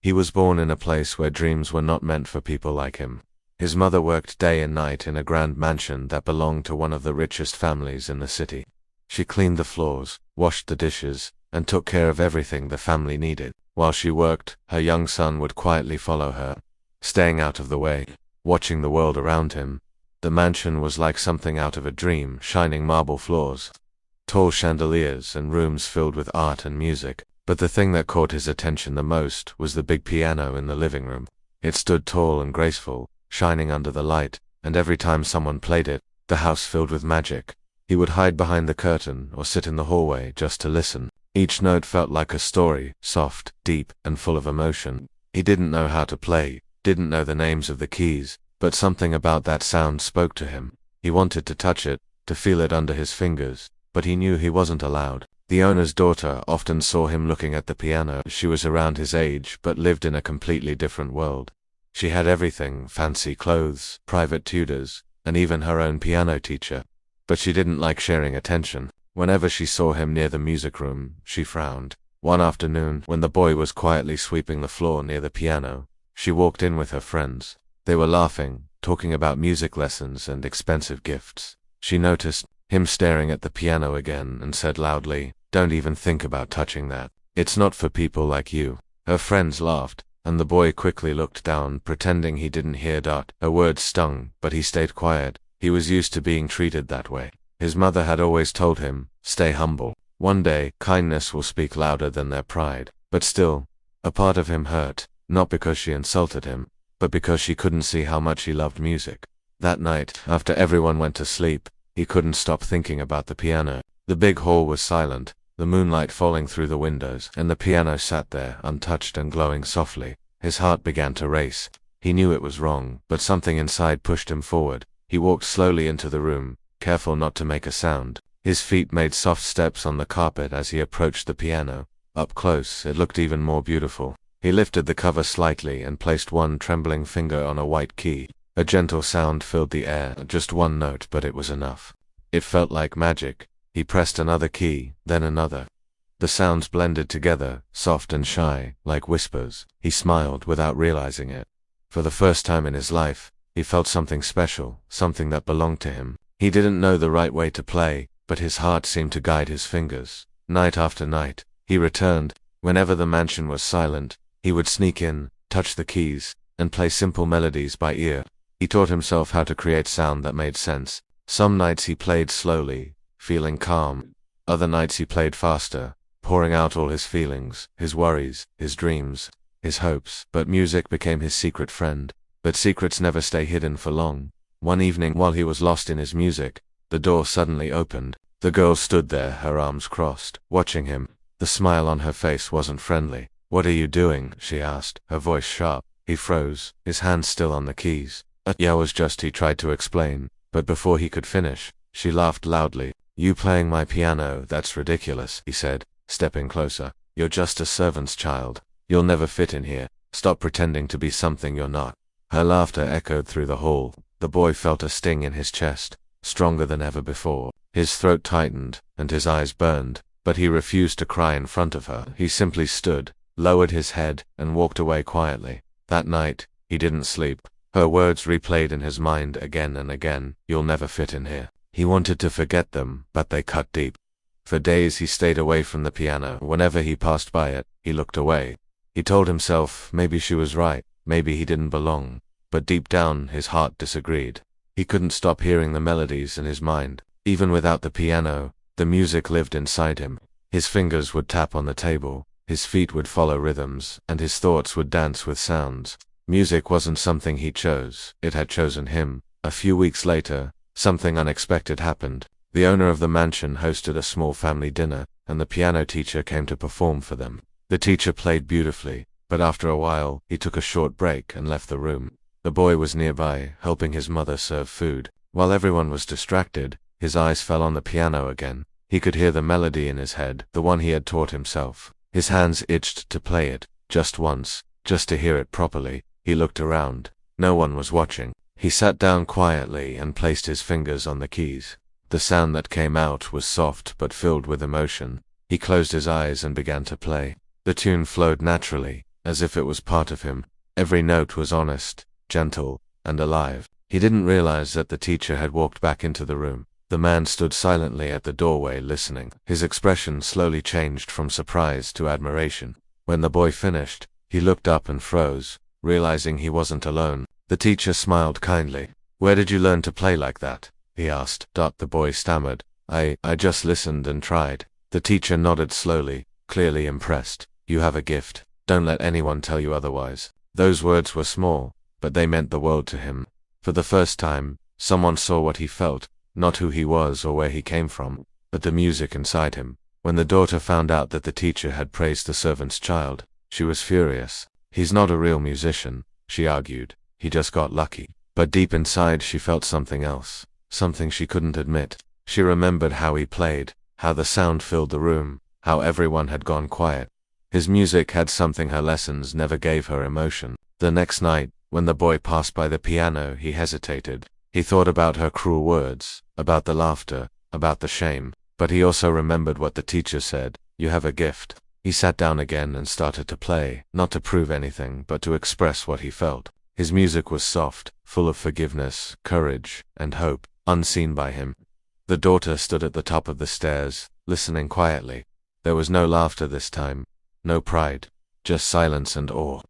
He was born in a place where dreams were not meant for people like him. His mother worked day and night in a grand mansion that belonged to one of the richest families in the city. She cleaned the floors, washed the dishes, and took care of everything the family needed. While she worked, her young son would quietly follow her, staying out of the way, watching the world around him. The mansion was like something out of a dream, shining marble floors, tall chandeliers, and rooms filled with art and music. But the thing that caught his attention the most was the big piano in the living room. It stood tall and graceful, shining under the light, and every time someone played it, the house filled with magic. He would hide behind the curtain or sit in the hallway just to listen. Each note felt like a story, soft, deep, and full of emotion. He didn't know how to play, didn't know the names of the keys, but something about that sound spoke to him. He wanted to touch it, to feel it under his fingers, but he knew he wasn't allowed. The owner's daughter often saw him looking at the piano. She was around his age, but lived in a completely different world. She had everything: fancy clothes, private tutors, and even her own piano teacher. But she didn't like sharing attention. Whenever she saw him near the music room, she frowned. One afternoon, when the boy was quietly sweeping the floor near the piano, she walked in with her friends. They were laughing, talking about music lessons and expensive gifts. She noticed him staring at the piano again and said loudly, "Don't even think about touching that. It's not for people like you." Her friends laughed, and the boy quickly looked down, pretending he didn't hear. Her words stung, but he stayed quiet. He was used to being treated that way. His mother had always told him, "Stay humble. One day, kindness will speak louder than their pride." But still, a part of him hurt, not because she insulted him, but because she couldn't see how much he loved music. That night, after everyone went to sleep, he couldn't stop thinking about the piano. The big hall was silent, the moonlight falling through the windows, and the piano sat there, untouched and glowing softly. His heart began to race. He knew it was wrong, but something inside pushed him forward. He walked slowly into the room, careful not to make a sound. His feet made soft steps on the carpet as he approached the piano. Up close, it looked even more beautiful. He lifted the cover slightly and placed one trembling finger on a white key. A gentle sound filled the air, just one note, but it was enough. It felt like magic. He pressed another key, then another. The sounds blended together, soft and shy, like whispers. He smiled without realizing it. For the first time in his life, he felt something special, something that belonged to him. He didn't know the right way to play, but his heart seemed to guide his fingers. Night after night, he returned. Whenever the mansion was silent, he would sneak in, touch the keys, and play simple melodies by ear. He taught himself how to create sound that made sense. Some nights he played slowly, feeling calm. Other nights he played faster, pouring out all his feelings, his worries, his dreams, his hopes. But music became his secret friend. But secrets never stay hidden for long. One evening, while he was lost in his music, the door suddenly opened. The girl stood there, her arms crossed, watching him. The smile on her face wasn't friendly. "What are you doing?" she asked, her voice sharp. He froze, his hands still on the keys. "Yeah, was just," he tried to explain, but before he could finish, she laughed loudly. "You playing my piano, that's ridiculous," he said, stepping closer. "You're just a servant's child. You'll never fit in here. Stop pretending to be something you're not." Her laughter echoed through the hall. The boy felt a sting in his chest, stronger than ever before. His throat tightened, and his eyes burned, but he refused to cry in front of her. He simply stood, lowered his head, and walked away quietly. That night, he didn't sleep. Her words replayed in his mind again and again. "You'll never fit in here." He wanted to forget them, but they cut deep. For days he stayed away from the piano. Whenever he passed by it, he looked away. He told himself maybe she was right, maybe he didn't belong. But deep down, his heart disagreed. He couldn't stop hearing the melodies in his mind. Even without the piano, the music lived inside him. His fingers would tap on the table, his feet would follow rhythms, and his thoughts would dance with sounds. Music wasn't something he chose, it had chosen him. A few weeks later, something unexpected happened. The owner of the mansion hosted a small family dinner, and the piano teacher came to perform for them. The teacher played beautifully, but after a while, he took a short break and left the room. The boy was nearby, helping his mother serve food. While everyone was distracted, his eyes fell on the piano again. He could hear the melody in his head, the one he had taught himself. His hands itched to play it, just once, just to hear it properly. He looked around. No one was watching. He sat down quietly and placed his fingers on the keys. The sound that came out was soft but filled with emotion. He closed his eyes and began to play. The tune flowed naturally, as if it was part of him. Every note was honest, gentle, and alive. He didn't realize that the teacher had walked back into the room. The man stood silently at the doorway listening. His expression slowly changed from surprise to admiration. When the boy finished, he looked up and froze, realizing he wasn't alone. The teacher smiled kindly. "Where did you learn to play like that?" he asked. The boy stammered. I just listened and tried." The teacher nodded slowly, clearly impressed. "You have a gift. Don't let anyone tell you otherwise." Those words were small, but they meant the world to him. For the first time, someone saw what he felt, not who he was or where he came from, but the music inside him. When the daughter found out that the teacher had praised the servant's child, she was furious. "He's not a real musician," she argued. "He just got lucky." But deep inside she felt something else, something she couldn't admit. She remembered how he played, how the sound filled the room, how everyone had gone quiet. His music had something her lessons never gave her: emotion. The next night, when the boy passed by the piano, he hesitated. He thought about her cruel words, about the laughter, about the shame, but he also remembered what the teacher said: "You have a gift." He sat down again and started to play, not to prove anything, but to express what he felt. His music was soft, full of forgiveness, courage, and hope, unseen by him. The daughter stood at the top of the stairs, listening quietly. There was no laughter this time, no pride, just silence and awe.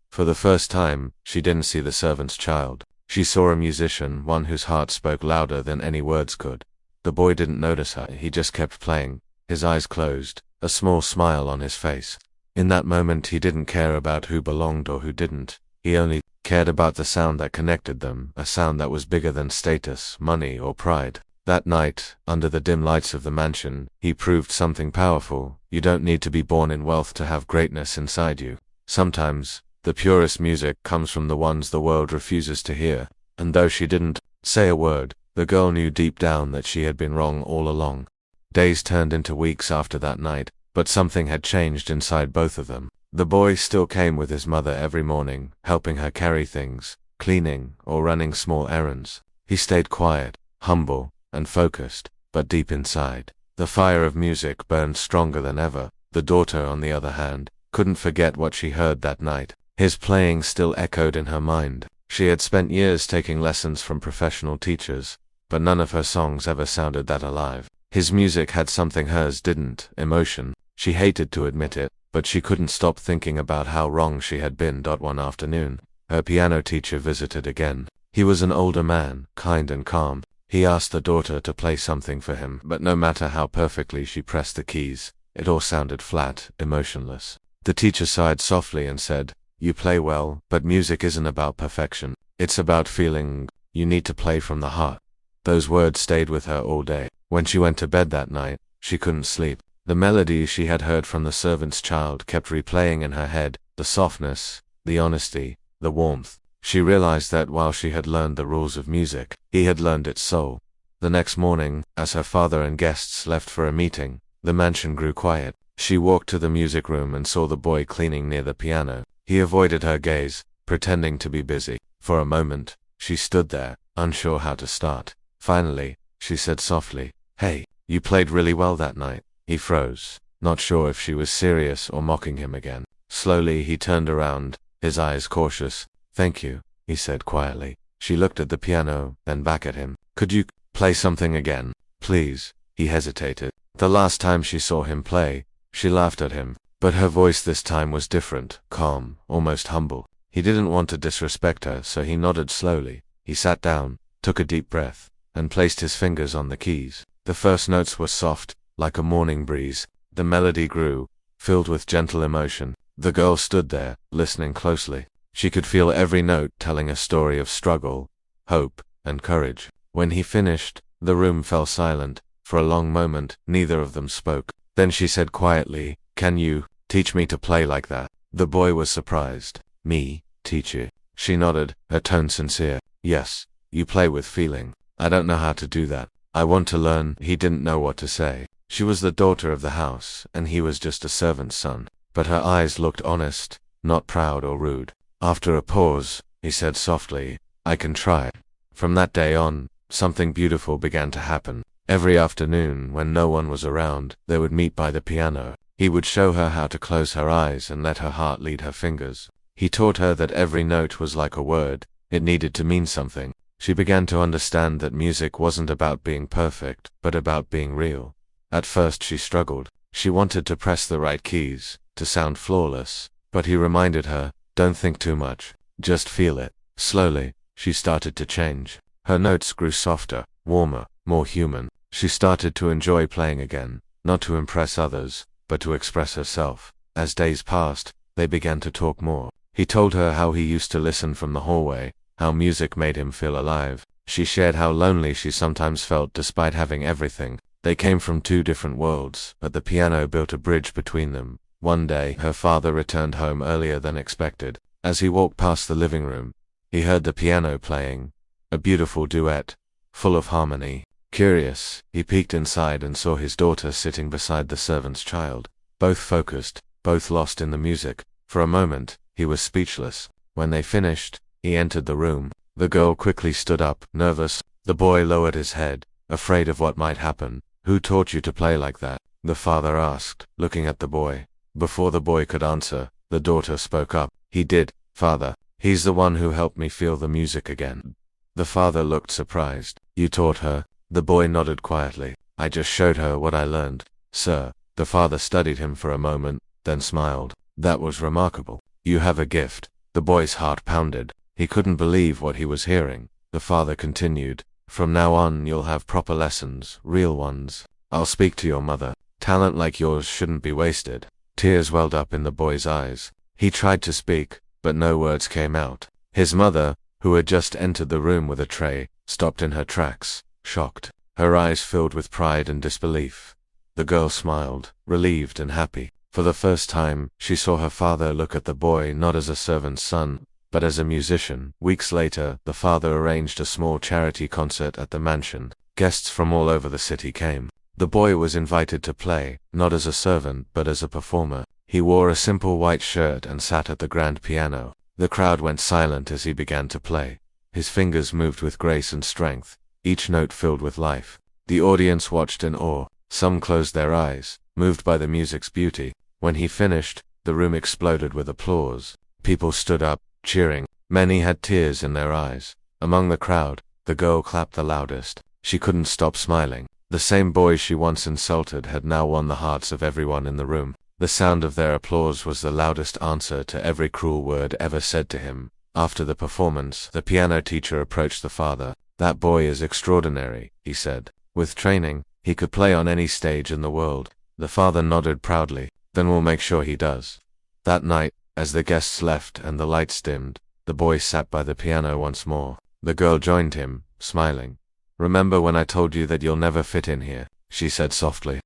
For the first time, she didn't see the servant's child. She saw a musician, one whose heart spoke louder than any words could. The boy didn't notice her. He just kept playing, his eyes closed, a small smile on his face. In that moment he didn't care about who belonged or who didn't. He only cared about the sound that connected them, a sound that was bigger than status, money, or pride. That night, under the dim lights of the mansion, he proved something powerful. You don't need to be born in wealth to have greatness inside you. Sometimes, the purest music comes from the ones the world refuses to hear. And though she didn't say a word, the girl knew deep down that she had been wrong all along. Days turned into weeks after that night, but something had changed inside both of them. The boy still came with his mother every morning, helping her carry things, cleaning, or running small errands. He stayed quiet, humble, and focused, but deep inside, the fire of music burned stronger than ever. The daughter, on the other hand, couldn't forget what she heard that night. His playing still echoed in her mind. She had spent years taking lessons from professional teachers, but none of her songs ever sounded that alive. His music had something hers didn't: emotion. She hated to admit it, but she couldn't stop thinking about how wrong she had been. One afternoon, her piano teacher visited again. He was an older man, kind and calm. He asked the daughter to play something for him, but no matter how perfectly she pressed the keys, it all sounded flat, emotionless. The teacher sighed softly and said, "You play well, but music isn't about perfection. It's about feeling. You need to play from the heart." Those words stayed with her all day. When she went to bed that night, she couldn't sleep. The melody she had heard from the servant's child kept replaying in her head, the softness, the honesty, the warmth. She realized that while she had learned the rules of music, he had learned its soul. The next morning, as her father and guests left for a meeting, the mansion grew quiet. She walked to the music room and saw the boy cleaning near the piano. He avoided her gaze, pretending to be busy. For a moment, she stood there, unsure how to start. Finally, she said softly, "Hey, you played really well that night." He froze, not sure if she was serious or mocking him again. Slowly he turned around, his eyes cautious. "Thank you," he said quietly. She looked at the piano, then back at him. "Could you play something again, please?" He hesitated. The last time she saw him play, she laughed at him, but her voice this time was different, calm, almost humble. He didn't want to disrespect her, so he nodded slowly. He sat down, took a deep breath, and placed his fingers on the keys. The first notes were soft, like a morning breeze. The melody grew, filled with gentle emotion. The girl stood there, listening closely. She could feel every note telling a story of struggle, hope, and courage. When he finished, the room fell silent. For a long moment, neither of them spoke. Then she said quietly, "Can you teach me to play like that?" The boy was surprised. "Me, teach you?" She nodded, her tone sincere. "Yes, you play with feeling. I don't know how to do that. I want to learn." He didn't know what to say. She was the daughter of the house, and he was just a servant's son. But her eyes looked honest, not proud or rude. After a pause, he said softly, "I can try." From that day on, something beautiful began to happen. Every afternoon, when no one was around, they would meet by the piano. He would show her how to close her eyes and let her heart lead her fingers. He taught her that every note was like a word, it needed to mean something. She began to understand that music wasn't about being perfect, but about being real. At first she struggled. She wanted to press the right keys, to sound flawless, but he reminded her, don't think too much, just feel it. Slowly, she started to change. Her notes grew softer, warmer, more human. She started to enjoy playing again, not to impress others, but to express herself. As days passed, they began to talk more. He told her how he used to listen from the hallway, how music made him feel alive. She shared how lonely she sometimes felt despite having everything. They came from two different worlds, but the piano built a bridge between them. One day, her father returned home earlier than expected. As he walked past the living room, he heard the piano playing, a beautiful duet, full of harmony. Curious, he peeked inside and saw his daughter sitting beside the servant's child. Both focused, both lost in the music. For a moment, he was speechless. When they finished, he entered the room. The girl quickly stood up, nervous. The boy lowered his head, afraid of what might happen. Who taught you to play like that? The father asked, looking at the boy. Before the boy could answer, the daughter spoke up. He did, father. He's the one who helped me feel the music again. The father looked surprised. You taught her? The boy nodded quietly. I just showed her what I learned, sir. The father studied him for a moment, then smiled. That was remarkable. You have a gift. The boy's heart pounded. He couldn't believe what he was hearing. The father continued. From now on you'll have proper lessons, real ones. I'll speak to your mother. Talent like yours shouldn't be wasted. Tears welled up in the boy's eyes. He tried to speak, but no words came out. His mother, who had just entered the room with a tray, stopped in her tracks, shocked. Her eyes filled with pride and disbelief. The girl smiled, relieved and happy. For the first time, she saw her father look at the boy not as a servant's son, but as a musician. Weeks later, the father arranged a small charity concert at the mansion. Guests from all over the city came. The boy was invited to play, not as a servant but as a performer. He wore a simple white shirt and sat at the grand piano. The crowd went silent as he began to play. His fingers moved with grace and strength, each note filled with life. The audience watched in awe. Some closed their eyes, moved by the music's beauty. When he finished, the room exploded with applause. People stood up, cheering. Many had tears in their eyes. Among the crowd, the girl clapped the loudest. She couldn't stop smiling. The same boy she once insulted had now won the hearts of everyone in the room. The sound of their applause was the loudest answer to every cruel word ever said to him. After the performance, the piano teacher approached the father. That boy is extraordinary, he said. With training, he could play on any stage in the world. The father nodded proudly. Then we'll make sure he does. That night, as the guests left and the lights dimmed, the boy sat by the piano once more. The girl joined him, smiling. Remember when I told you that you'll never fit in here? She said softly.